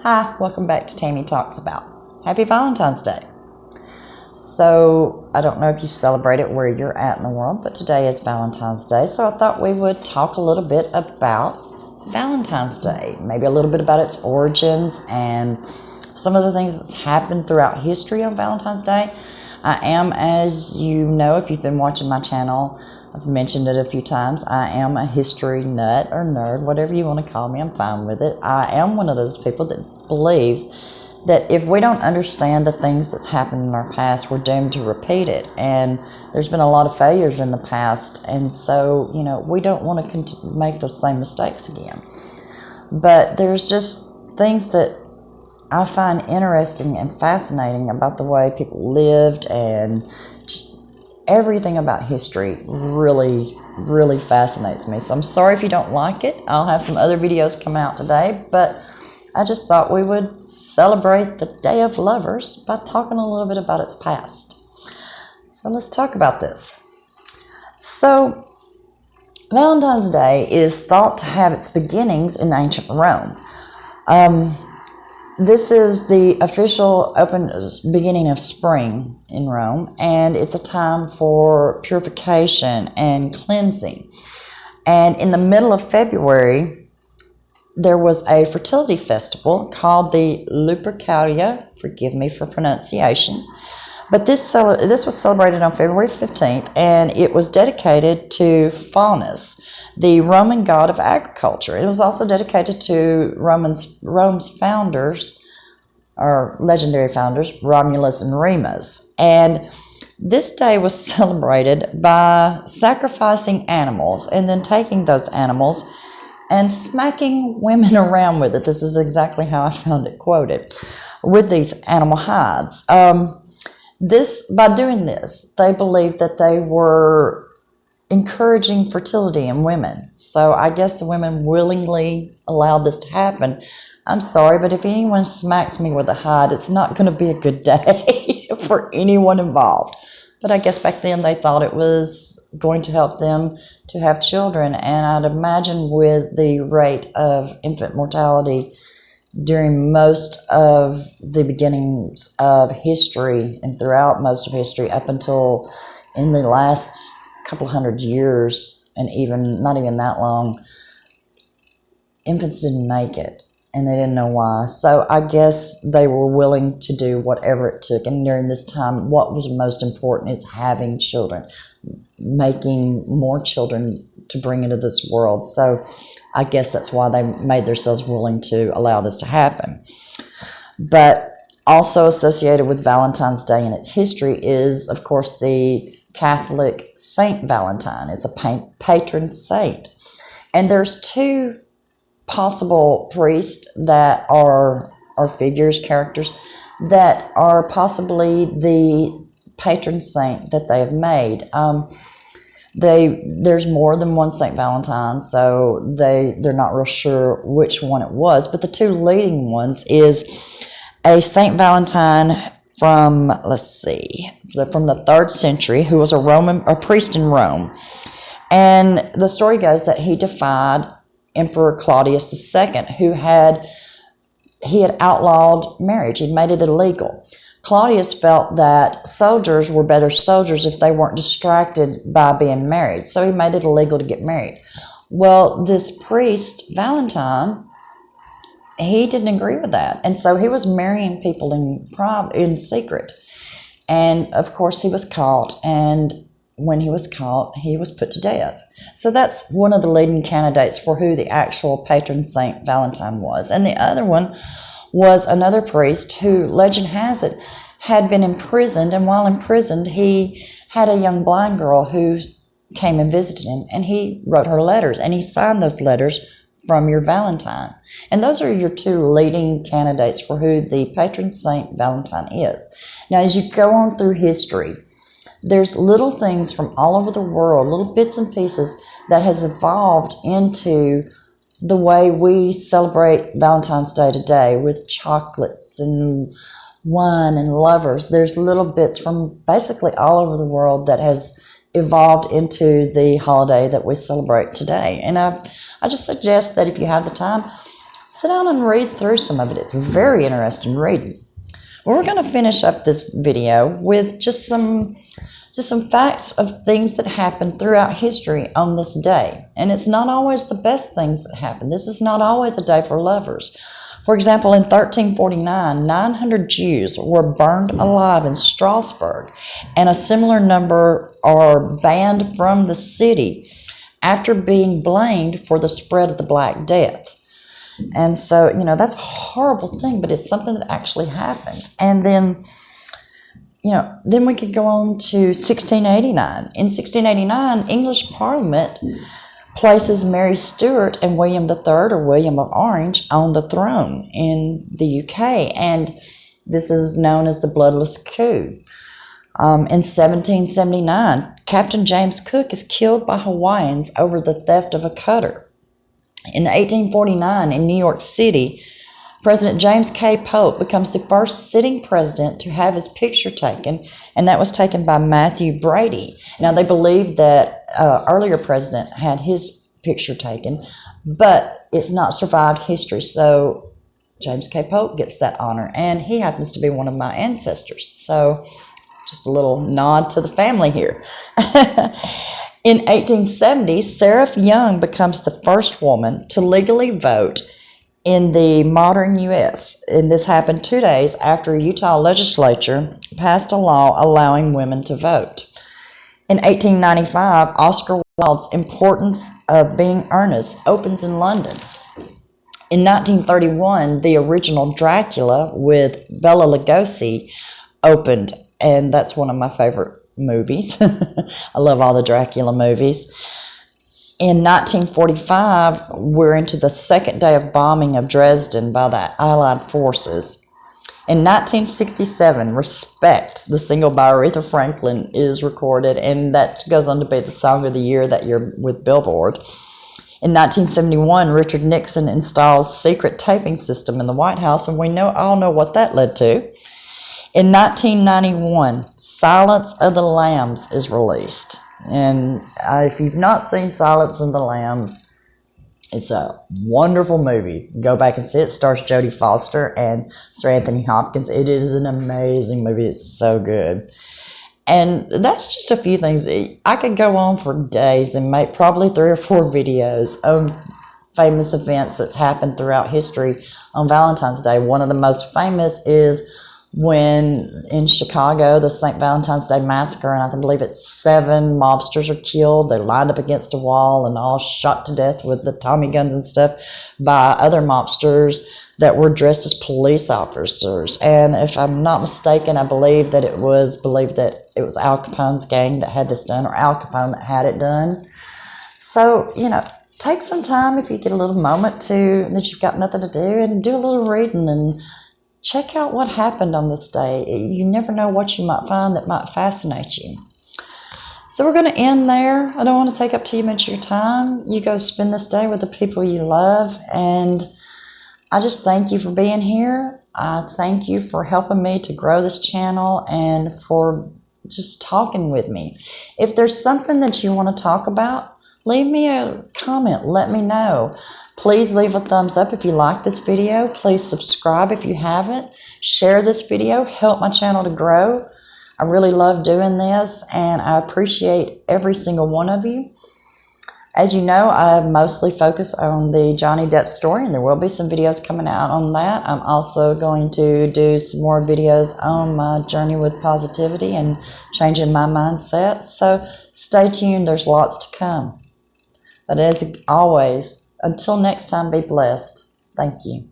Hi, welcome back to Tammy Talks About. Happy Valentine's Day. So, I don't know if you celebrate it where you're at in the world, but today is Valentine's Day, so I thought we would talk a little bit about Valentine's Day, maybe a little bit about its origins and some of the things that's happened throughout history on Valentine's Day. I am, as you know, if you've been watching my channel, I've mentioned it a few times, I am a history nut or nerd, whatever you want to call me, I'm fine with it. I am one of those people that believes that if we don't understand the things that's happened in our past, we're doomed to repeat it. And there's been a lot of failures in the past, and so, we don't want to make those same mistakes again. But there's just things that I find interesting and fascinating about the way people lived, and just everything about history really fascinates me. So I'm sorry if you don't like it. I'll have some other videos come out today, but I just thought we would celebrate the Day of Lovers by talking a little bit about its past. So let's talk about this. So Valentine's Day is thought to have its beginnings in ancient Rome. This is the official beginning of spring in Rome, and it's a time for purification and cleansing. And in the middle of February, there was a fertility festival called the Lupercalia. Forgive me for pronunciations. But this was celebrated on February 15th, and it was dedicated to Faunus, the Roman god of agriculture. It was also dedicated to Rome's founders, or legendary founders, Romulus and Remus. And this day was celebrated by sacrificing animals and then taking those animals and smacking women around with it. This is exactly how I found it quoted, with these animal hides. By doing this, they believed that they were encouraging fertility in women. So I guess the women willingly allowed this to happen. I'm sorry, but if anyone smacks me with a hide, it's not going to be a good day for anyone involved. But I guess back then they thought it was going to help them to have children. And I'd imagine with the rate of infant mortality during most of the beginnings of history and throughout most of history up until in the last couple hundred years, and even not even that long, infants didn't make it, and they didn't know why. So I guess they were willing to do whatever it took. And during this time, what was most important is having children, making more children to bring into this world. So I guess that's why they made themselves willing to allow this to happen. But also associated with Valentine's Day and its history is, of course, the Catholic Saint Valentine. It's a patron saint. And there's two possible priests that are characters, that are possibly the patron saint that they have made. There's more than one Saint Valentine, so they're not real sure which one it was, but the two leading ones is a Saint Valentine from the 3rd century, who was a priest in Rome. And the story goes that he defied Emperor Claudius II, he had outlawed marriage. He'd made it illegal. Claudius felt that soldiers were better soldiers if they weren't distracted by being married, so he made it illegal to get married. Well, this priest, Valentine, he didn't agree with that, and so he was marrying people in secret. And of course, he was caught, and when he was caught, he was put to death. So that's one of the leading candidates for who the actual patron saint Valentine was. And the other one was another priest who, legend has it, had been imprisoned, and while imprisoned, he had a young blind girl who came and visited him, and he wrote her letters, and he signed those letters from your Valentine. And those are your two leading candidates for who the patron saint Valentine is. Now, as you go on through history, there's little things from all over the world, little bits and pieces that has evolved into the way we celebrate Valentine's Day today, with chocolates and wine and lovers. There's little bits from basically all over the world that has evolved into the holiday that we celebrate today. And I just suggest that if you have the time, sit down and read through some of it. It's very interesting reading. Well, we're going to finish up this video with just some facts of things that happened throughout history on this day. And it's not always the best things that happen. This is not always a day for lovers. For example, in 1349, 900 Jews were burned alive in Strasbourg, and a similar number are banned from the city after being blamed for the spread of the Black Death. And so, that's a horrible thing, but it's something that actually happened. And then, then we could go on to 1689. In 1689, English Parliament places Mary Stuart and William III, or William of Orange, on the throne in the UK. And this is known as the Bloodless Coup. In 1779, Captain James Cook is killed by Hawaiians over the theft of a cutter. In 1849, in New York City, President James K. Polk becomes the first sitting president to have his picture taken, and that was taken by Matthew Brady. Now, they believe that earlier president had his picture taken, but it's not survived history, so James K. Polk gets that honor, and he happens to be one of my ancestors. So, just a little nod to the family here. In 1870, Sarah Young becomes the first woman to legally vote in the modern U.S., and this happened 2 days after a Utah legislature passed a law allowing women to vote. In 1895, Oscar Wilde's Importance of Being Earnest opens in London. In 1931, the original Dracula with Bela Lugosi opened, and that's one of my favorite movies. I love all the Dracula movies. In 1945, we're into the second day of bombing of Dresden by the Allied forces. In 1967, Respect, the single by Aretha Franklin, is recorded, and that goes on to be the song of the year that year with Billboard. In 1971, Richard Nixon installs secret taping system in the White House, and we all know what that led to. In 1991, Silence of the Lambs is released. And if you've not seen Silence of the Lambs, it's a wonderful movie. Go back and see it. It stars Jodie Foster and Sir Anthony Hopkins. It is an amazing movie. It's so good. And that's just a few things. I could go on for days and make probably 3 or 4 videos of famous events that's happened throughout history on Valentine's Day. One of the most famous is when in Chicago, the St. Valentine's Day Massacre, and I believe it's 7 mobsters are killed. They're lined up against a wall and all shot to death with the Tommy guns and stuff by other mobsters that were dressed as police officers. And if I'm not mistaken, I believe that it was Al Capone's gang that had this done, or Al Capone that had it done. So, take some time if you get a little moment that you've got nothing to do, and do a little reading and check out what happened on this day. You never know what you might find that might fascinate you. So we're going to end there. I don't want to take up too much of your time. You go spend this day with the people you love, and I just thank you for being here. I thank you for helping me to grow this channel and for just talking with me. If there's something that you want to talk about, leave me a comment. Let me know. Please leave a thumbs up if you like this video. Please subscribe if you haven't. Share this video. Help my channel to grow. I really love doing this, and I appreciate every single one of you. As you know, I mostly focus on the Johnny Depp story, and there will be some videos coming out on that. I'm also going to do some more videos on my journey with positivity and changing my mindset. So stay tuned. There's lots to come. But as always, until next time, be blessed. Thank you.